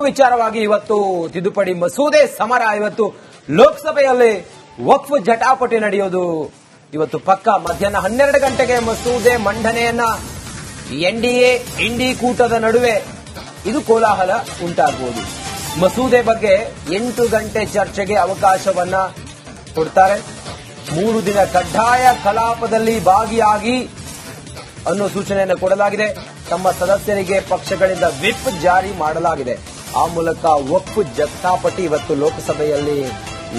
ವಿಚಾರವಾಗಿ ಇವತ್ತು ತಿದ್ದುಪಡಿ ಮಸೂದೆ ಸಮರ ಇವತ್ತು ಲೋಕಸಭೆಯಲ್ಲಿ ವಕ್ಫ್ ಜಟಾಪಟಿ ನಡೆಯೋದು ಇವತ್ತು ಪಕ್ಕ ಮಧ್ಯಾಹ್ನ 12 ಗಂಟೆಗೆ ಮಸೂದೆ ಮಂಡನೆಯನ್ನ ಎನ್ಡಿಎ ಇಂಡಿ ಕೂಟದ ನಡುವೆ ಇದು ಕೋಲಾಹಲ ಉಂಟಾಗಬಹುದು. ಮಸೂದೆ ಬಗ್ಗೆ 8 ಗಂಟೆ ಚರ್ಚೆಗೆ ಅವಕಾಶವನ್ನ ಕೊಡ್ತಾರೆ. 3 ದಿನ ಕಡ್ಡಾಯ ಕಲಾಪದಲ್ಲಿ ಭಾಗಿಯಾಗಿ ಅನ್ನೋ ಸೂಚನೆಯನ್ನು ಕೊಡಲಾಗಿದೆ. ತಮ್ಮ ಸದಸ್ಯರಿಗೆ ಪಕ್ಷಗಳಿಂದ ವಿಪ್ ಜಾರಿ ಮಾಡಲಾಗಿದೆ. ಆ ಮೂಲಕ ವಕ್ಫ್ ಜಟಾಪಟಿ ಇವತ್ತು ಲೋಕಸಭೆಯಲ್ಲಿ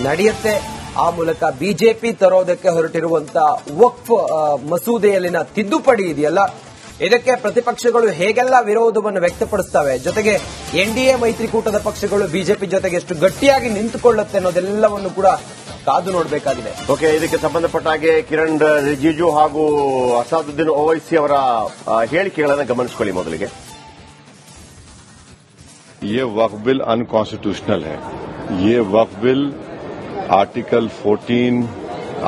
ನಡೆಯುತ್ತೆ. ಆ ಮೂಲಕ ಬಿಜೆಪಿ ತರೋದಕ್ಕೆ ಹೊರಟಿರುವಂತಹ ವಕ್ಫ್ ಮಸೂದೆಯಲ್ಲಿನ ತಿದ್ದುಪಡಿ ಇದೆಯಲ್ಲ, ಇದಕ್ಕೆ ಪ್ರತಿಪಕ್ಷಗಳು ಹೇಗೆಲ್ಲ ವಿರೋಧವನ್ನು ವ್ಯಕ್ತಪಡಿಸುತ್ತವೆ, ಜೊತೆಗೆ ಎನ್ಡಿಎ ಮೈತ್ರಿಕೂಟದ ಪಕ್ಷಗಳು ಬಿಜೆಪಿ ಜೊತೆಗೆ ಎಷ್ಟು ಗಟ್ಟಿಯಾಗಿ ನಿಂತುಕೊಳ್ಳುತ್ತೆ ಅನ್ನೋದೆಲ್ಲವನ್ನು ಕೂಡ ಕಾದು ನೋಡಬೇಕಾಗಿದೆ. ಓಕೆ, ಇದಕ್ಕೆ ಸಂಬಂಧಪಟ್ಟ ಹಾಗೆ ಕಿರಣ್ ರಿಜಿಜು ಹಾಗೂ ಅಸಾದುದ್ದೀನ್ ಓವೈಸಿ ಅವರ ಹೇಳಿಕೆಗಳನ್ನು ಗಮನಿಸಿಕೊಳ್ಳಿ. ಮೊದಲಿಗೆ ये वक्फ बिल अनकॉन्स्टिट्यूशनल है. ये वक्फ बिल आर्टिकल 14,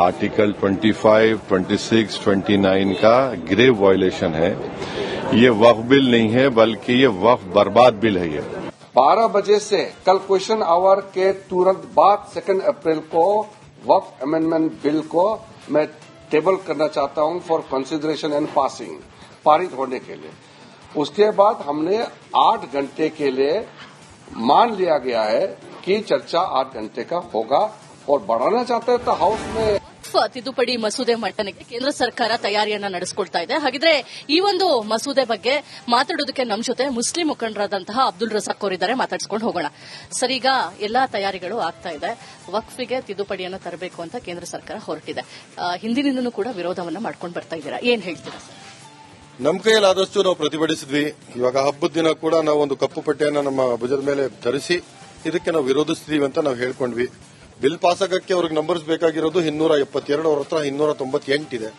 आर्टिकल 25, 26, 29 का ग्रेव वायलेशन है. ये वक्फ बिल नहीं है बल्कि ये वक्फ बर्बाद बिल है. ये 12 बजे से कल क्वेश्चन आवर के तुरंत बाद 2 अप्रैल को वक्फ अमेंडमेंट बिल को मैं टेबल करना चाहता हूं फॉर कंसिडरेशन एंड पासिंग, पारित होने के लिए. उसके बाद हमने 8 घंटे के लिए मान लिया गया है कि चर्चा 8 घंटे का होगा और बढ़ाना चाहते हैं तो हाउस में ತಿದ್ದುಪಡಿ ಮಸೂದೆ ಮಂಡನೆಗೆ ಕೇಂದ್ರ ಸರ್ಕಾರ ತಯಾರಿಯನ್ನ ನಡೆಸಿಕೊಳ್ತಾ ಇದೆ. ಹಾಗಿದ್ರೆ ಈ ಒಂದು ಮಸೂದೆ ಬಗ್ಗೆ ಮಾತಾಡೋದಕ್ಕೆ ನಮ್ಮ ಜೊತೆ ಮುಸ್ಲಿಂ ಮುಖಂಡರಾದಂತಹ ಅಬ್ದುಲ್ ರಜಾಕ್ ಅವರಿದ್ದಾರೆ. ಮಾತಾಡಿಸಿಕೊಂಡು ಹೋಗೋಣ. ಸರ್, ಈಗ ಎಲ್ಲಾ ತಯಾರಿಗಳು ಆಗ್ತಾ ಇದೆ. ವಕ್ಫಿಗೆ ತಿದ್ದುಪಡಿಯನ್ನು ತರಬೇಕು ಅಂತ ಕೇಂದ್ರ ಸರ್ಕಾರ ಹೊರಟಿದೆ. ಹಿಂದಿನಿಂದನೂ ಕೂಡ ವಿರೋಧವನ್ನ ಮಾಡ್ಕೊಂಡು ಬರ್ತಾ ಇದ್ದೀರಾ, ಏನ್ ಹೇಳ್ತೀರಾ ಸರ್? ನಮ್ಮ ಕೈಯಲ್ಲಾದಷ್ಟು ನಾವು ಪ್ರತಿಭಟಿಸಿದ್ವಿ. ಇವಾಗ ಹಬ್ಬದ ದಿನ ಕೂಡ ನಾವು ಒಂದು ಕಪ್ಪು ಪಟ್ಟಿಯನ್ನು ನಮ್ಮ ಭುಜದ ಮೇಲೆ ಧರಿಸಿ ಇದಕ್ಕೆ ನಾವು ವಿರೋಧಿಸ್ತೀವಿ ಅಂತ ನಾವು ಹೇಳ್ಕೊಂಡ್ವಿ. ಬಿಲ್ ಪಾಸ್ ಆಗಕ್ಕೆ ಅವ್ರಿಗೆ ನಂಬರ್ಸ್ ಬೇಕಾಗಿರೋದು 272, ಅವ್ರ ಹತ್ರ 298 ಇದೆ.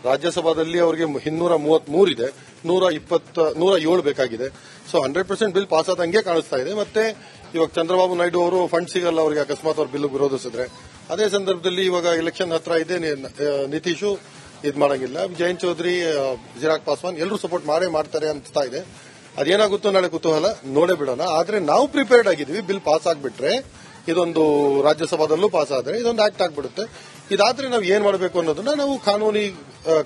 ರಾಜ್ಯಸಭಾದಲ್ಲಿ ಅವರಿಗೆ 233 ಇದೆ, 107 ಬೇಕಾಗಿದೆ. ಸೊ 100% ಬಿಲ್ ಪಾಸ್ ಆದಂಗೆ ಕಾಣಿಸ್ತಾ ಇದೆ. ಮತ್ತೆ ಇವಾಗ ಚಂದ್ರಬಾಬು ನಾಯ್ಡು ಅವರು ಫಂಡ್ ಸಿಗಲ್ಲ ಅವರಿಗೆ ಅಕಸ್ಮಾತ್ ಅವ್ರ ಬಿಲ್ ವಿರೋಧಿಸಿದ್ರೆ. ಅದೇ ಸಂದರ್ಭದಲ್ಲಿ ಇವಾಗ ಎಲೆಕ್ಷನ್ ಹತ್ರ ಇದೆ, ನಿತೀಶು ಇದು ಮಾಡಂಗಿಲ್ಲ, ಜಯಂತ್ ಚೌಧರಿ, ಚಿರಾಗ್ ಪಾಸ್ವಾನ್ ಎಲ್ಲರೂ ಸಪೋರ್ಟ್ ಮಾಡ್ತಾರೆ ಅನ್ಸ್ತಾ ಇದೆ. ಅದೇನಾಗುತ್ತೋ ನಾಳೆ ಕುತೂಹಲ ನೋಡೇ ಬಿಡೋಣ. ಆದ್ರೆ ನಾವು ಪ್ರಿಪೇರ್ಡ್ ಆಗಿದ್ವಿ. ಬಿಲ್ ಪಾಸ್ ಆಗ್ಬಿಟ್ರೆ ಇದೊಂದು ರಾಜ್ಯಸಭಾದಲ್ಲೂ ಪಾಸ್ ಆದ್ರೆ ಇದೊಂದು ಆಕ್ಟ್ ಆಗ್ಬಿಡುತ್ತೆ. ಇದಾದ್ರೆ ನಾವು ಏನ್ ಮಾಡಬೇಕು ಅನ್ನೋದನ್ನ ನಾವು ಕಾನೂನಿ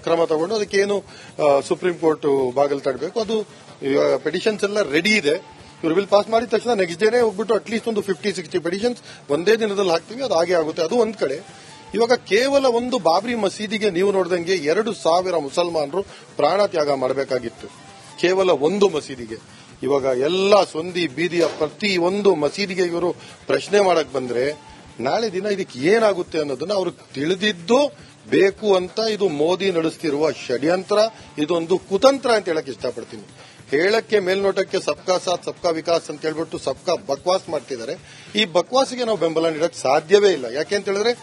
ಕ್ರಮ ತಗೊಂಡು ಅದಕ್ಕೇನು ಸುಪ್ರೀಂ ಕೋರ್ಟ್ ಬಾಗಿಲು ತಡಬೇಕು. ಅದು ಪೆಟಿಷನ್ಸ್ ಎಲ್ಲ ರೆಡಿ ಇದೆ. ಇವರು ಬಿಲ್ ಪಾಸ್ ಮಾಡಿದ ತಕ್ಷಣ ನೆಕ್ಸ್ಟ್ ಡೇನೇ ಹೋಗ್ಬಿಟ್ಟು ಅಟ್ಲೀಸ್ಟ್ ಒಂದು 50-60 ಪೆಟಿಷನ್ಸ್ ಒಂದೇ ದಿನದಲ್ಲಿ ಹಾಕ್ತೀವಿ. ಅದು ಹಾಗೆ ಆಗುತ್ತೆ. ಅದು ಒಂದ್ ಕಡೆ. ಇವಾಗ ಕೇವಲ ಒಂದು ಬಾಬ್ರಿ ಮಸೀದಿಗೆ ನೀವು ನೋಡಿದಂಗೆ 2,000 ಮುಸಲ್ಮಾನರು ಪ್ರಾಣ ತ್ಯಾಗ ಮಾಡಬೇಕಾಗಿತ್ತು, ಕೇವಲ ಒಂದು ಮಸೀದಿಗೆ. ಇವಾಗ ಎಲ್ಲ ಸಂದಿ ಬೀದಿಯ ಪ್ರತಿ ಒಂದು ಮಸೀದಿಗೆ ಇವರು ಪ್ರಶ್ನೆ ಮಾಡಕ್ ಬಂದ್ರೆ ನಾಳೆ ದಿನ ಇದಕ್ಕೆ ಏನಾಗುತ್ತೆ ಅನ್ನೋದನ್ನ ಅವರು ತಿಳಿದಿದ್ದು ಬೇಕು ಅಂತ ಇದು ಮೋದಿ ನಡೆಸ್ತಿರುವ ಷಡ್ಯಂತ್ರ, ಇದೊಂದು ಕುತಂತ್ರ ಅಂತ ಹೇಳಕ್ ಇಷ್ಟಪಡ್ತೀನಿ. ಹೇಳಕ್ಕೆ ಮೇಲ್ನೋಟಕ್ಕೆ ಸಬ್ಕಾ ಸಾಥ್ ಸಬ್ಕಾ ವಿಕಾಸ್ ಅಂತ ಹೇಳ್ಬಿಟ್ಟು ಸಬ್ಕಾ ಬಕ್ವಾಸ್ ಮಾಡ್ತಿದ್ದಾರೆ. ಈ ಬಕ್ವಾಸ್ಗೆ ನಾವು ಬೆಂಬಲ ನೀಡಕ್ ಸಾಧ್ಯವೇ ಇಲ್ಲ. ಯಾಕೆ ಅಂತ ಹೇಳಿದ್ರೆ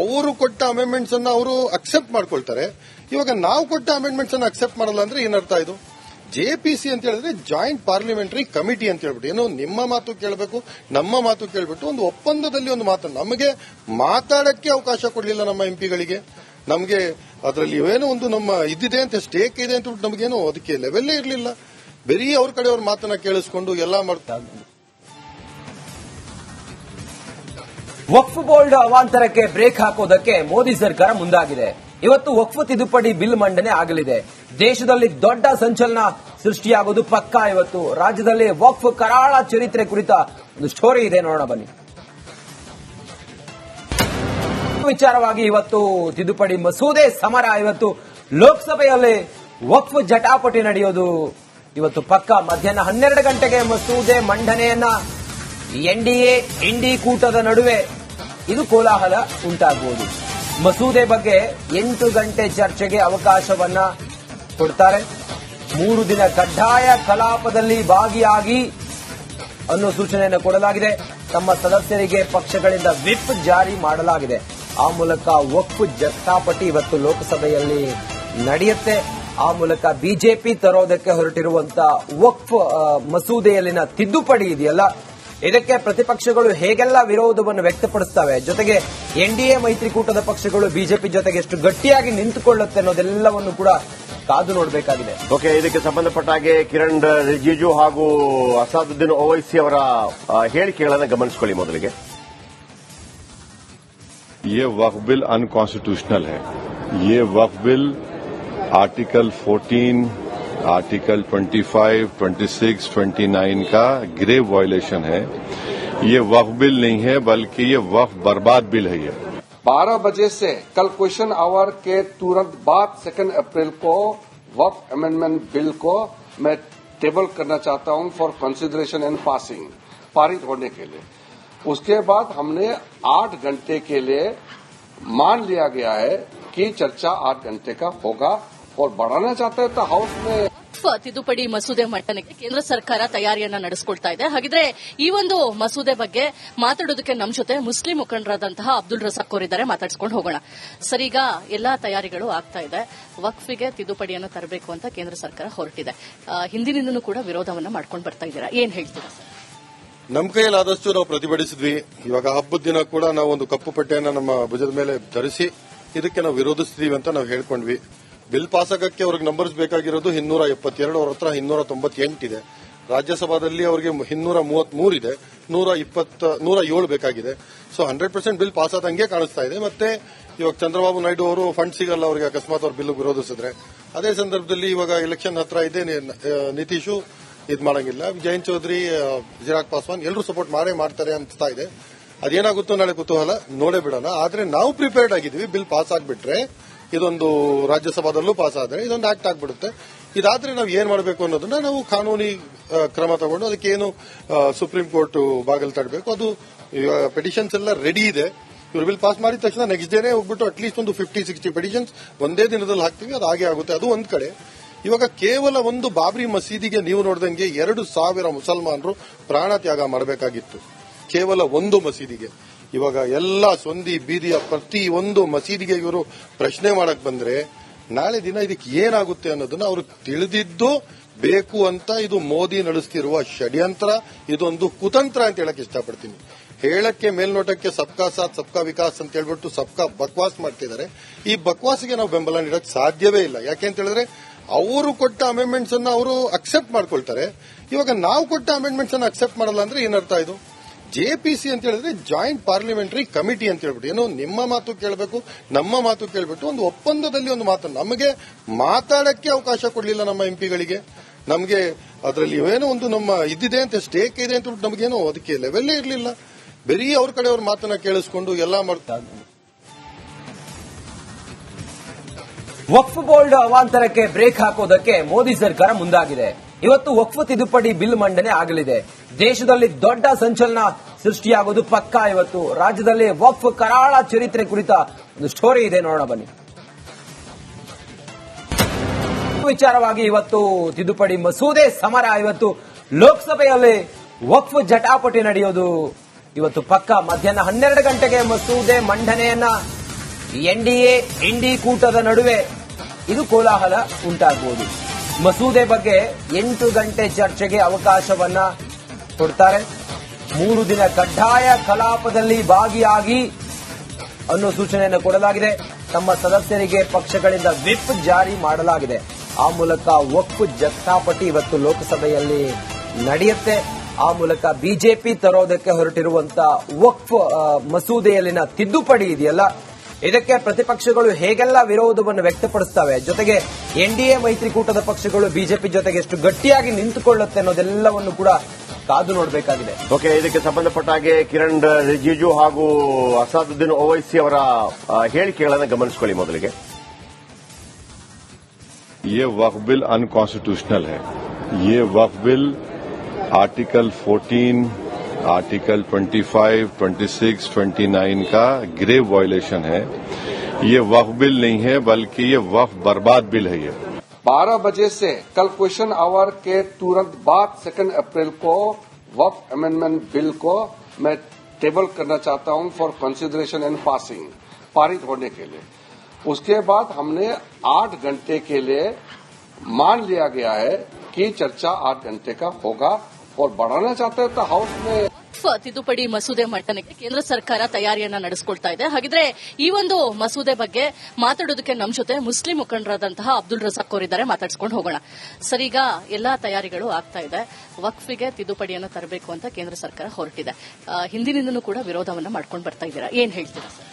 ಅವರು ಕೊಟ್ಟ ಅಮೆಂಡ್ಮೆಂಟ್ಸ್ ಅನ್ನ ಅವರು ಅಕ್ಸೆಪ್ಟ್ ಮಾಡ್ಕೊಳ್ತಾರೆ. ಇವಾಗ ನಾವು ಕೊಟ್ಟ ಅಮೆಂಡ್ಮೆಂಟ್ಸ್ ಅನ್ನ ಅಕ್ಸೆಪ್ಟ್ ಮಾಡಲ್ಲ ಅಂದ್ರೆ ಏನರ್ಥ ಇದು? ಜೆಪಿಸಿ ಅಂತ ಹೇಳಿದ್ರೆ ಜಾಯಿಂಟ್ ಪಾರ್ಲಿಮೆಂಟರಿ ಕಮಿಟಿ ಅಂತ ಹೇಳ್ಬಿಟ್ಟು ಏನು ನಿಮ್ಮ ಮಾತು ಕೇಳಬೇಕು, ನಮ್ಮ ಮಾತು ಕೇಳ್ಬಿಟ್ಟು ಒಂದು ಒಪ್ಪಂದದಲ್ಲಿ ಒಂದು ಮಾತನ್ನು ನಮಗೆ ಮಾತಾಡಕ್ಕೆ ಅವಕಾಶ ಕೊಡಲಿಲ್ಲ ನಮ್ಮ ಎಂಪಿಗಳಿಗೆ. ನಮಗೆ ಅದರಲ್ಲಿ ಏನೋ ಒಂದು ನಮ್ಮ ಇದಿದೆ ಅಂತ ಸ್ಟೇಕ್ ಇದೆ ಅಂತ ನಮಗೇನು ಅದಕ್ಕೆ ಲೆವೆಲ್ಲೇ ಇರಲಿಲ್ಲ. ಬರೀ ಅವ್ರ ಕಡೆ ಅವ್ರ ಮಾತನ್ನ ಕೇಳಿಸ್ಕೊಂಡು ಎಲ್ಲ ಮಾಡ್ತಾ ವಕ್ಫ್ ಬೋರ್ಡ್ ಅವಾಂತರಕ್ಕೆ ಬ್ರೇಕ್ ಹಾಕೋದಕ್ಕೆ ಮೋದಿ ಸರ್ಕಾರ ಮುಂದಾಗಿದೆ. ಇವತ್ತು ವಕ್ಫ್ ತಿದ್ದುಪಡಿ ಬಿಲ್ ಮಂಡನೆ ಆಗಲಿದೆ. ದೇಶದಲ್ಲಿ ದೊಡ್ಡ ಸಂಚಲನ ಸೃಷ್ಟಿಯಾಗೋದು ಪಕ್ಕಾ. ಇವತ್ತು ರಾಜ್ಯದಲ್ಲಿ ವಕ್ಫ್ ಕರಾಳ ಚರಿತ್ರೆ ಕುರಿತ ಒಂದು ಸ್ಟೋರಿ ಇದೆ, ನೋಡೋಣ ಬನ್ನಿ. ವಿಚಾರವಾಗಿ ಇವತ್ತು ತಿದ್ದುಪಡಿ ಮಸೂದೆ ಸಮರ ಇವತ್ತು ಲೋಕಸಭೆಯಲ್ಲಿ ವಕ್ಫ್ ಜಟಾಪಟಿ ನಡೆಯೋದು ಇವತ್ತು ಪಕ್ಕ ಮಧ್ಯಾಹ್ನ 12 ಗಂಟೆಗೆ ಮಸೂದೆ ಮಂಡನೆಯನ್ನ ಎನ್ಡಿಎ ಇಂಡಿ ಕೂಟದ ನಡುವೆ ಇದು ಕೋಲಾಹಲ ಉಂಟಾಗಬಹುದು. ಮಸೂದೆ ಬಗ್ಗೆ 8 ಗಂಟೆ ಚರ್ಚೆಗೆ ಅವಕಾಶವನ್ನ ಕೊಡ್ತಾರೆ. 3 ದಿನ ಕಡ್ಡಾಯ ಕಲಾಪದಲ್ಲಿ ಭಾಗಿಯಾಗಿ ಅನ್ನೋ ಸೂಚನೆಯನ್ನು ಕೊಡಲಾಗಿದೆ. ತಮ್ಮ ಸದಸ್ಯರಿಗೆ ಪಕ್ಷಗಳಿಂದ ವಿಪ್ ಜಾರಿ ಮಾಡಲಾಗಿದೆ. ಆ ಮೂಲಕ ವಕ್ಫ್ ಜಟಾಪಟಿ ಇವತ್ತು ಲೋಕಸಭೆಯಲ್ಲಿ ನಡೆಯುತ್ತೆ. ಆ ಮೂಲಕ ಬಿಜೆಪಿ ತರೋದಕ್ಕೆ ಹೊರಟಿರುವಂತಹ ವಕ್ಫ್ ಮಸೂದೆಯಲ್ಲಿನ ತಿದ್ದುಪಡಿ ಇದೆಯಲ್ಲ, ಇದಕ್ಕೆ ಪ್ರತಿಪಕ್ಷಗಳು ಹೇಗೆಲ್ಲ ವಿರೋಧವನ್ನು ವ್ಯಕ್ತಪಡಿಸುತ್ತವೆ, ಜೊತೆಗೆ ಎನ್ಡಿಎ ಮೈತ್ರಿಕೂಟದ ಪಕ್ಷಗಳು ಬಿಜೆಪಿ ಜೊತೆಗೆ ಎಷ್ಟು ಗಟ್ಟಿಯಾಗಿ ನಿಂತುಕೊಳ್ಳುತ್ತೆ ಅನ್ನೋದೆಲ್ಲವನ್ನು ಕೂಡ ಕಾದು ನೋಡಬೇಕಾಗಿದೆ. ಓಕೆ, ಇದಕ್ಕೆ ಸಂಬಂಧಪಟ್ಟ ಹಾಗೆ ಕಿರಣ್ ರಿಜಿಜು ಹಾಗೂ ಅಸಾದುದ್ದೀನ್ ಓವೈಸಿ ಅವರ ಹೇಳಿಕೆಗಳನ್ನು ಗಮನಿಸಿಕೊಳ್ಳಿ. ಮೊದಲಿಗೆ ये वक्फ बिल अनकॉन्स्टिट्यूशनल है. ये वक्फ बिल आर्टिकल 14, आर्टिकल 25, 26, 29 का ग्रेव वायलेशन है. ये वक्फ बिल नहीं है बल्कि ये वक्फ बर्बाद बिल है. ये 12 बजे से कल क्वेश्चन आवर के तुरंत बाद 2 अप्रैल को वक्फ अमेंडमेंट बिल को मैं टेबल करना चाहता हूं फॉर कंसिडरेशन एंड पासिंग, पारित होने के लिए. उसके बाद हमने 8 घंटे के लिए मान लिया गया है कि चर्चा 8 घंटे का होगा और बढ़ाना चाहते हैं तो हाउस में ತಿದ್ದುಪಡಿ ಮಸೂದೆ ಮಂಡನೆಗೆ ಕೇಂದ್ರ ಸರ್ಕಾರ ತಯಾರಿಯನ್ನ ನಡೆಸಿಕೊಳ್ತಾ ಇದೆ. ಹಾಗಿದ್ರೆ ಈ ಒಂದು ಮಸೂದೆ ಬಗ್ಗೆ ಮಾತಾಡೋದಕ್ಕೆ ನಮ್ಮ ಜೊತೆ ಮುಸ್ಲಿಂ ಮುಖಂಡರಾದಂತಹ ಅಬ್ದುಲ್ ರಜಾಕ್ ಅವರಿದ್ದಾರೆ. ಮಾತಾಡಿಸ್ಕೊಂಡು ಹೋಗೋಣ. ಸರ್, ಈಗ ಎಲ್ಲಾ ತಯಾರಿಗಳು ಆಗ್ತಾ ಇದೆ. ವಕ್ಫಿಗೆ ತಿದ್ದುಪಡಿಯನ್ನು ತರಬೇಕು ಅಂತ ಕೇಂದ್ರ ಸರ್ಕಾರ ಹೊರಟಿದೆ. ಹಿಂದಿನಿಂದನೂ ಕೂಡ ವಿರೋಧವನ್ನ ಮಾಡ್ಕೊಂಡು ಬರ್ತಾ ಇದ್ದೀರಾ, ಏನ್ ಹೇಳ್ತೀರಾ ಸರ್? ನಮ್ಮ ಕೈಯಲ್ಲಾದಷ್ಟು ನಾವು ಪ್ರತಿಭಟಿಸಿದ್ವಿ. ಇವಾಗ ಹಬ್ಬದ ದಿನ ಕೂಡ ನಾವು ಒಂದು ಕಪ್ಪು ಪಟ್ಟಿಯನ್ನು ನಮ್ಮ ಭುಜದ ಮೇಲೆ ಧರಿಸಿ ಇದಕ್ಕೆ ನಾವು ವಿರೋಧಿಸ್ತೀವಿ ಅಂತ ನಾವು ಹೇಳ್ಕೊಂಡ್ವಿ. ಬಿಲ್ ಪಾಸ್ ಆಗಕ್ಕೆ ಅವ್ರಿಗೆ ನಂಬರ್ಸ್ ಬೇಕಾಗಿರೋದು 272, ಅವ್ರ ಹತ್ರ 298 ಇದೆ. ರಾಜ್ಯಸಭಾದಲ್ಲಿ ಅವರಿಗೆ 233 ಇದೆ, 107 ಬೇಕಾಗಿದೆ. ಸೊ 100% ಬಿಲ್ ಪಾಸ್ ಆದಂಗೆ ಕಾಣಿಸ್ತಾ ಇದೆ. ಮತ್ತೆ ಇವಾಗ ಚಂದ್ರಬಾಬು ನಾಯ್ಡು ಅವರು ಫಂಡ್ ಸಿಗಲ್ಲ ಅವರಿಗೆ ಅಕಸ್ಮಾತ್ ಅವ್ರ ಬಿಲ್ ವಿರೋಧಿಸಿದ್ರೆ. ಅದೇ ಸಂದರ್ಭದಲ್ಲಿ ಇವಾಗ ಎಲೆಕ್ಷನ್ ಹತ್ರ ಇದೆ, ನಿತೀಶು ಇದು ಮಾಡಂಗಿಲ್ಲ. ಜಯಂತ್ ಚೌಧರಿ, ಚಿರಾಗ್ ಪಾಸ್ವಾನ್ ಎಲ್ಲರೂ ಸಪೋರ್ಟ್ ಮಾಡ್ತಾರೆ ಅನ್ಸ್ತಾ ಇದೆ. ಅದೇನಾಗುತ್ತೋ ನಾಳೆ ಕುತೂಹಲ ನೋಡೇ ಬಿಡೋಣ. ಆದ್ರೆ ನಾವು ಪ್ರಿಪೇರ್ಡ್ ಆಗಿದ್ವಿ. ಬಿಲ್ ಪಾಸ್ ಆಗ್ಬಿಟ್ರೆ ಇದೊಂದು ರಾಜ್ಯಸಭಾದಲ್ಲೂ ಪಾಸ್ ಆದ್ರೆ ಇದೊಂದು ಆಕ್ಟ್ ಆಗ್ಬಿಡುತ್ತೆ. ಇದಾದ್ರೆ ನಾವು ಏನ್ ಮಾಡಬೇಕು ಅನ್ನೋದನ್ನ ನಾವು ಕಾನೂನಿ ಕ್ರಮ ತಗೊಂಡು ಅದಕ್ಕೇನು ಸುಪ್ರೀಂ ಕೋರ್ಟ್ ಬಾಗಿಲು ತಡಬೇಕು. ಅದು ಪೆಟಿಷನ್ಸ್ ಎಲ್ಲ ರೆಡಿ ಇದೆ. ಇವರು ಬಿಲ್ ಪಾಸ್ ಮಾಡಿದ ತಕ್ಷಣ ನೆಕ್ಸ್ಟ್ ಡೇನೇ ಹೋಗ್ಬಿಟ್ಟು ಅಟ್ಲೀಸ್ಟ್ ಒಂದು 50-60 ಪೆಟಿಷನ್ಸ್ ಒಂದೇ ದಿನದಲ್ಲಿ ಹಾಕ್ತೀವಿ. ಅದು ಹಾಗೆ ಆಗುತ್ತೆ. ಅದು ಒಂದ್ ಕಡೆ. ಇವಾಗ ಕೇವಲ ಒಂದು ಬಾಬ್ರಿ ಮಸೀದಿಗೆ ನೀವು ನೋಡಿದಂಗೆ 2,000 ಮುಸಲ್ಮಾನರು ಪ್ರಾಣ ತ್ಯಾಗ ಮಾಡಬೇಕಾಗಿತ್ತು, ಕೇವಲ ಒಂದು ಮಸೀದಿಗೆ. ಇವಾಗ ಎಲ್ಲ ಸೊಂದಿ ಬೀದಿಯ ಪ್ರತಿ ಒಂದು ಮಸೀದಿಗೆ ಇವರು ಪ್ರಶ್ನೆ ಮಾಡಕ್ ಬಂದ್ರೆ ನಾಳೆ ದಿನ ಇದಕ್ಕೆ ಏನಾಗುತ್ತೆ ಅನ್ನೋದನ್ನ ಅವರು ತಿಳಿದಿದ್ದು ಬೇಕು ಅಂತ ಇದು ಮೋದಿ ನಡೆಸ್ತಿರುವ ಷಡ್ಯಂತ್ರ, ಇದೊಂದು ಕುತಂತ್ರ ಅಂತ ಹೇಳಕ್ ಇಷ್ಟಪಡ್ತೀನಿ. ಹೇಳಕ್ಕೆ ಮೇಲ್ನೋಟಕ್ಕೆ ಸಬ್ಕಾ ಸಾಥ್ ಸಬ್ಕಾ ವಿಕಾಸ್ ಅಂತ ಹೇಳ್ಬಿಟ್ಟು ಸಬ್ಕಾ ಬಕ್ವಾಸ್ ಮಾಡ್ತಿದ್ದಾರೆ. ಈ ಬಕ್ವಾಸ್ಗೆ ನಾವು ಬೆಂಬಲ ನೀಡಕ್ ಸಾಧ್ಯವೇ ಇಲ್ಲ. ಯಾಕೆ ಅಂತ ಹೇಳಿದ್ರೆ ಅವರು ಕೊಟ್ಟ ಅಮೆಂಡ್ಮೆಂಟ್ಸ್ ಅನ್ನ ಅವರು ಅಕ್ಸೆಪ್ಟ್ ಮಾಡ್ಕೊಳ್ತಾರೆ. ಇವಾಗ ನಾವು ಕೊಟ್ಟ ಅಮೆಂಡ್ಮೆಂಟ್ಸ್ ಅನ್ನ ಅಕ್ಸೆಪ್ಟ್ ಮಾಡಲ್ಲ ಅಂದ್ರೆ ಏನರ್ಥ ಇದು? ಜೆಪಿಸಿ ಅಂತ ಹೇಳಿದ್ರೆ ಜಾಯಿಂಟ್ ಪಾರ್ಲಿಮೆಂಟರಿ ಕಮಿಟಿ ಅಂತ ಹೇಳ್ಬಿಟ್ಟು ಏನೋ ನಿಮ್ಮ ಮಾತು ಕೇಳಬೇಕು, ನಮ್ಮ ಮಾತು ಕೇಳ್ಬಿಟ್ಟು ಒಂದು ಒಪ್ಪಂದದಲ್ಲಿ ಒಂದು ಮಾತನ್ನು ನಮಗೆ ಮಾತಾಡಕ್ಕೆ ಅವಕಾಶ ಕೊಡಲಿಲ್ಲ ನಮ್ಮ ಎಂಪಿಗಳಿಗೆ. ನಮಗೆ ಅದರಲ್ಲಿ ಏನೋ ಒಂದು ನಮ್ಮ ಇದಿದೆ ಅಂತ ಸ್ಟೇಕ್ ಇದೆ ಅಂತ ನಮಗೇನೋ ಅದಕ್ಕೆ ಲೆವೆಲ್ಲೇ ಇರಲಿಲ್ಲ. ಬರೀ ಅವ್ರ ಕಡೆ ಅವ್ರ ಮಾತನ್ನ ಕೇಳಿಸ್ಕೊಂಡು ಎಲ್ಲ ಮಾಡ್ತಾ ವಕ್ಫ್ ಬೋರ್ಡ್ ಅವಾಂತರಕ್ಕೆ ಬ್ರೇಕ್ ಹಾಕೋದಕ್ಕೆ ಮೋದಿ ಸರ್ಕಾರ ಮುಂದಾಗಿದೆ. ಇವತ್ತು ವಕ್ಫ್ ತಿದ್ದುಪಡಿ ಬಿಲ್ ಮಂಡನೆ ಆಗಲಿದೆ. ದೇಶದಲ್ಲಿ ದೊಡ್ಡ ಸಂಚಲನ ಸೃಷ್ಟಿಯಾಗೋದು ಪಕ್ಕಾ. ಇವತ್ತು ರಾಜ್ಯದಲ್ಲಿ ವಕ್ಫ್ ಕರಾಳ ಚರಿತ್ರೆ ಕುರಿತ ಒಂದು ಸ್ಟೋರಿ ಇದೆ, ನೋಡೋಣ ಬನ್ನಿ. ವಿಚಾರವಾಗಿ ಇವತ್ತು ತಿದ್ದುಪಡಿ ಮಸೂದೆ ಸಮರ. ಇವತ್ತು ಲೋಕಸಭೆಯಲ್ಲಿ ವಕ್ಫ್ ಜಟಾಪಟಿ ನಡೆಯೋದು ಇವತ್ತು ಪಕ್ಕಾ. ಮಧ್ಯಾಹ್ನ 12 ಗಂಟೆಗೆ ಮಸೂದೆ ಮಂಡನೆಯನ್ನ ಎನ್ಡಿಎ ಇಂಡಿ ಕೂಟದ ನಡುವೆ ಇದು ಕೋಲಾಹಲ ಉಂಟಾಗಬಹುದು. ಮಸೂದೆ ಬಗ್ಗೆ 8 ಗಂಟೆ ಚರ್ಚೆಗೆ ಅವಕಾಶವನ್ನ ಕೊಡ್ತಾರೆ. 3 ದಿನ ಕಡ್ಡಾಯ ಕಲಾಪದಲ್ಲಿ ಭಾಗಿಯಾಗಿ ಅನ್ನೋ ಸೂಚನೆಯನ್ನು ಕೊಡಲಾಗಿದೆ. ತಮ್ಮ ಸದಸ್ಯರಿಗೆ ಪಕ್ಷಗಳಿಂದ ವಿಪ್ ಜಾರಿ ಮಾಡಲಾಗಿದೆ. ಆ ಮೂಲಕ ವಕ್ಫ್ ಜಟಾಪಟಿ ಇವತ್ತು ಲೋಕಸಭೆಯಲ್ಲಿ ನಡೆಯುತ್ತೆ. ಆ ಮೂಲಕ ಬಿಜೆಪಿ ತರೋದಕ್ಕೆ ಹೊರಟಿರುವಂತಹ ವಕ್ಫ್ ಮಸೂದೆಯಲ್ಲಿನ ತಿದ್ದುಪಡಿ ಇದೆಯಲ್ಲ, ಇದಕ್ಕೆ ಪ್ರತಿಪಕ್ಷಗಳು ಹೇಗೆಲ್ಲ ವಿರೋಧವನ್ನು ವ್ಯಕ್ತಪಡಿಸುತ್ತವೆ, ಜೊತೆಗೆ ಎನ್ಡಿಎ ಮೈತ್ರಿಕೂಟದ ಪಕ್ಷಗಳು ಬಿಜೆಪಿ ಜೊತೆಗೆ ಎಷ್ಟು ಗಟ್ಟಿಯಾಗಿ ನಿಂತುಕೊಳ್ಳುತ್ತೆ ಅನ್ನೋದೆಲ್ಲವನ್ನು ಕೂಡ ಕಾದು ನೋಡಬೇಕಾಗಿದೆ. ಓಕೆ, ಇದಕ್ಕೆ ಸಂಬಂಧಪಟ್ಟ ಹಾಗೆ ಕಿರಣ್ ರಿಜಿಜು ಹಾಗೂ ಅಸಾದುದ್ದೀನ್ ಓವೈಸಿ ಅವರ ಹೇಳಿಕೆಗಳನ್ನು ಗಮನಿಸಿಕೊಳ್ಳಿ. ಮೊದಲಿಗೆ ये वक्फ बिल अनकॉन्स्टिट्यूशनल है. ये वक्फ बिल आर्टिकल 14, आर्टिकल 25, 26, 29 का ग्रेव वायलेशन है. ये वक्फ बिल नहीं है बल्कि ये वक्फ बर्बाद बिल है. ये 12 बजे से कल क्वेश्चन आवर के तुरंत बाद 2 अप्रैल को वक्फ अमेंडमेंट बिल को मैं टेबल करना चाहता हूं फॉर कंसिडरेशन एंड पासिंग, पारित होने के लिए. उसके बाद हमने 8 घंटे के लिए मान लिया गया है कि चर्चा 8 घंटे का होगा और बढ़ाना चाहते हैं तो हाउस में ವಕ್ಫ್ ತಿದ್ದುಪಡಿ ಮಸೂದೆ ಮಂಡನೆಗೆ ಕೇಂದ್ರ ಸರ್ಕಾರ ತಯಾರಿಯನ್ನ ನಡೆಸಿಕೊಳ್ತಾ ಇದೆ. ಹಾಗಿದ್ರೆ ಈ ಒಂದು ಮಸೂದೆ ಬಗ್ಗೆ ಮಾತಾಡೋದಕ್ಕೆ ನಮ್ಮ ಜೊತೆ ಮುಸ್ಲಿಂ ಮುಖಂಡರಾದಂತಹ ಅಬ್ದುಲ್ ರಜಾಕ್ ಅವರಿದ್ದಾರೆ. ಮಾತಾಡ್ಸ್ಕೊಂಡು ಹೋಗೋಣ. ಸರ್, ಈಗ ಎಲ್ಲಾ ತಯಾರಿಗಳು ಆಗ್ತಾ ಇದೆ. ವಕ್ಫಿಗೆ ತಿದ್ದುಪಡಿಯನ್ನು ತರಬೇಕು ಅಂತ ಕೇಂದ್ರ ಸರ್ಕಾರ ಹೊರಟಿದೆ. ಹಿಂದಿನಿಂದನೂ ಕೂಡ ವಿರೋಧವನ್ನ ಮಾಡ್ಕೊಂಡು ಬರ್ತಾ ಇದ್ದೀರಾ, ಏನ್ ಹೇಳ್ತೀರಾ ಸರ್?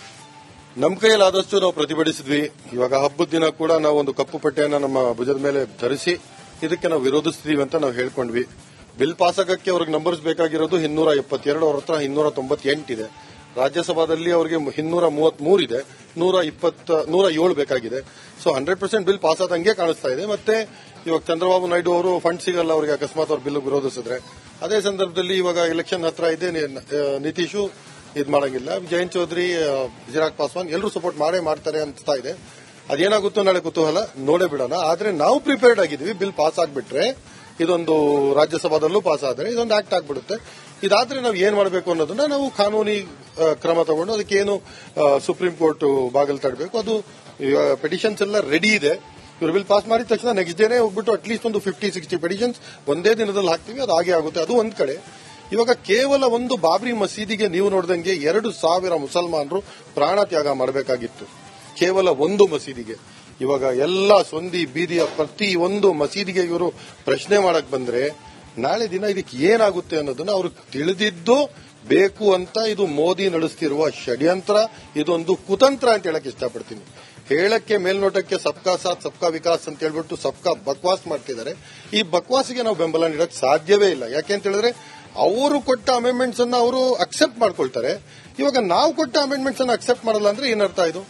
ನಮ್ಮ ಕೈಯಲ್ಲಾದಷ್ಟು ನಾವು ಪ್ರತಿಭಟಿಸಿದ್ವಿ. ಇವಾಗ ಹಬ್ಬದ ದಿನ ಕೂಡ ನಾವು ಒಂದು ಕಪ್ಪು ಪಟ್ಟೆಯನ್ನ ನಮ್ಮ ಭುಜದ ಮೇಲೆ ಧರಿಸಿ ಇದಕ್ಕೆ ನಾವು ವಿರೋಧಿಸ್ತೀವಿ ಅಂತ ನಾವು ಹೇಳ್ಕೊಂಡ್ವಿ. ಬಿಲ್ ಪಾಸ್ ಆಗಕ್ಕೆ ಅವ್ರಿಗೆ ನಂಬರ್ಸ್ ಬೇಕಾಗಿರೋದು 272, ಅವ್ರ ಹತ್ರ 298 ಇದೆ. ರಾಜ್ಯಸಭಾದಲ್ಲಿ ಅವರಿಗೆ 233 ಇದೆ, 107 ಬೇಕಾಗಿದೆ. ಸೊ 100% ಬಿಲ್ ಪಾಸ್ ಆದಂಗೆ ಕಾಣಿಸ್ತಾ ಇದೆ. ಮತ್ತೆ ಇವಾಗ ಚಂದ್ರಬಾಬು ನಾಯ್ಡು ಅವರು ಫಂಡ್ ಸಿಗಲ್ಲ ಅವರಿಗೆ ಅಕಸ್ಮಾತ್ ಅವ್ರ ಬಿಲ್ ವಿರೋಧಿಸಿದ್ರೆ. ಅದೇ ಸಂದರ್ಭದಲ್ಲಿ ಇವಾಗ ಎಲೆಕ್ಷನ್ ಹತ್ರ ಇದೆ, ನಿತೀಶು ಇದ್ ಮಾಡಂಗಿಲ್ಲ. ಜಯಂತ್ ಚೌಧರಿ, ಚಿರಾಗ್ ಪಾಸ್ವಾನ್ ಎಲ್ಲರೂ ಸಪೋರ್ಟ್ ಮಾಡ್ತಾರೆ ಅನ್ಸ್ತಾ ಇದೆ. ಅದೇನಾಗುತ್ತೋ ನಾಳೆ ಕುತೂಹಲ ನೋಡೇ ಬಿಡೋಣ. ಆದ್ರೆ ನಾವು ಪ್ರಿಪೇರ್ಡ್ ಆಗಿದ್ವಿ. ಬಿಲ್ ಪಾಸ್ ಆಗ್ಬಿಟ್ರೆ ಇದೊಂದು ರಾಜ್ಯಸಭಾದಲ್ಲೂ ಪಾಸ್ ಆದರೆ ಇದೊಂದು ಆಕ್ಟ್ ಆಗ್ಬಿಡುತ್ತೆ. ಇದಾದ್ರೆ ನಾವು ಏನ್ ಮಾಡಬೇಕು ಅನ್ನೋದನ್ನ ನಾವು ಕಾನೂನಿ ಕ್ರಮ ತಗೊಂಡು ಅದಕ್ಕೇನು ಸುಪ್ರೀಂ ಕೋರ್ಟ್ ಬಾಗಿಲು ತಡಬೇಕು. ಅದು ಪೆಟಿಷನ್ಸ್ ಎಲ್ಲ ರೆಡಿ ಇದೆ. ಇವರು ಬಿಲ್ ಪಾಸ್ ಮಾಡಿದ ತಕ್ಷಣ ನೆಕ್ಸ್ಟ್ ಡೇನೇ ಹೋಗ್ಬಿಟ್ಟು ಅಟ್ಲೀಸ್ಟ್ ಒಂದು 50-60 ಪೆಟಿಷನ್ಸ್ ಒಂದೇ ದಿನದಲ್ಲಿ ಹಾಕ್ತೀವಿ. ಅದು ಹಾಗೆ ಆಗುತ್ತೆ. ಅದು ಒಂದ್ ಕಡೆ. ಇವಾಗ ಕೇವಲ ಒಂದು ಬಾಬ್ರಿ ಮಸೀದಿಗೆ ನೀವು ನೋಡಿದಂಗೆ 2,000 ಮುಸಲ್ಮಾನರು ಪ್ರಾಣ ತ್ಯಾಗ ಮಾಡಬೇಕಾಗಿತ್ತು, ಕೇವಲ ಒಂದು ಮಸೀದಿಗೆ. ಇವಾಗ ಎಲ್ಲ ಸೊಂದಿ ಬೀದಿಯ ಪ್ರತಿ ಒಂದು ಮಸೀದಿಗೆ ಇವರು ಪ್ರಶ್ನೆ ಮಾಡಕ್ ಬಂದ್ರೆ ನಾಳೆ ದಿನ ಇದಕ್ಕೆ ಏನಾಗುತ್ತೆ ಅನ್ನೋದನ್ನ ಅವರು ತಿಳಿದಿದ್ದು ಬೇಕು ಅಂತ ಇದು ಮೋದಿ ನಡೆಸ್ತಿರುವ ಷಡ್ಯಂತ್ರ, ಇದೊಂದು ಕುತಂತ್ರ ಅಂತ ಹೇಳಕ್ ಇಷ್ಟಪಡ್ತೀನಿ. ಹೇಳಕ್ಕೆ ಮೇಲ್ನೋಟಕ್ಕೆ ಸಬ್ಕಾ ಸಾಥ್ ಸಬ್ಕಾ ವಿಕಾಸ್ ಅಂತ ಹೇಳ್ಬಿಟ್ಟು ಸಬ್ಕಾ ಬಕ್ವಾಸ್ ಮಾಡ್ತಿದ್ದಾರೆ. ಈ ಬಕ್ವಾಸ್ಗೆ ನಾವು ಬೆಂಬಲ ನೀಡಕ್ ಸಾಧ್ಯವೇ ಇಲ್ಲ. ಯಾಕೆ ಅಂತ ಹೇಳಿದ್ರೆ ಅವರು ಕೊಟ್ಟ ಅಮೆಂಡ್ಮೆಂಟ್ಸ್ ಅನ್ನ ಅವರು ಅಕ್ಸೆಪ್ಟ್ ಮಾಡ್ಕೊಳ್ತಾರೆ. ಇವಾಗ ನಾವು ಕೊಟ್ಟ ಅಮೆಂಡ್ಮೆಂಟ್ಸ್ ಅನ್ನ ಅಕ್ಸೆಪ್ಟ್ ಮಾಡಲ್ಲ ಅಂದ್ರೆ ಏನರ್ಥ ಇದು?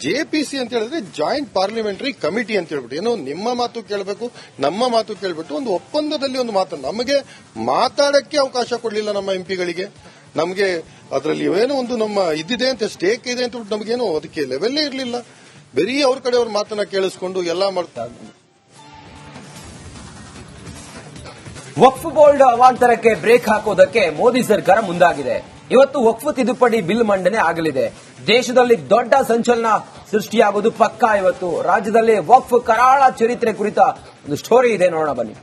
ಜೆಪಿಸಿ ಅಂತ ಹೇಳಿದ್ರೆ ಜಾಯಿಂಟ್ ಪಾರ್ಲಿಮೆಂಟರಿ ಕಮಿಟಿ ಅಂತ ಹೇಳ್ಬಿಟ್ಟು ಏನು ನಿಮ್ಮ ಮಾತು ಕೇಳಬೇಕು, ನಮ್ಮ ಮಾತು ಕೇಳ್ಬಿಟ್ಟು ಒಂದು ಒಪ್ಪಂದದಲ್ಲಿ ಒಂದು ಮಾತನ್ನು ನಮಗೆ ಮಾತಾಡಕ್ಕೆ ಅವಕಾಶ ಕೊಡಲಿಲ್ಲ ನಮ್ಮ ಎಂಪಿಗಳಿಗೆ. ನಮಗೆ ಅದರಲ್ಲಿ ಏನೋ ಒಂದು ನಮ್ಮ ಇದಿದೆ ಅಂತ ಸ್ಟೇಕ್ ಇದೆ ಅಂತ ನಮಗೇನು ಅದಕ್ಕೆ ಲೆವೆಲ್ಲೇ ಇರಲಿಲ್ಲ. ಬರೀ ಅವ್ರ ಕಡೆ ಅವ್ರ ಮಾತನ್ನ ಕೇಳಿಸ್ಕೊಂಡು ಎಲ್ಲ ಮಾಡ್ತಾ ವಕ್ಫ್ ಬೋರ್ಡ್ ಅವಾಂತರಕ್ಕೆ ಬ್ರೇಕ್ ಹಾಕೋದಕ್ಕೆ ಮೋದಿ ಸರ್ಕಾರ ಮುಂದಾಗಿದೆ. ಇವತ್ತು ವಕ್ಫ್ ತಿದ್ದುಪಡಿ ಬಿಲ್ ಮಂಡನೆ ಆಗಲಿದೆ. ದೇಶದಲ್ಲಿ ದೊಡ್ಡ ಸಂಚಲನ ಸೃಷ್ಟಿಯಾಗುವುದು ಪಕ್ಕಾ. ಇವತ್ತು ರಾಜ್ಯದಲ್ಲಿ ವಕ್ಫ್ ಕರಾಳ ಚರಿತ್ರೆ ಕುರಿತ ಒಂದು ಸ್ಟೋರಿ ಇದೆ, ನೋಡೋಣ ಬನ್ನಿ.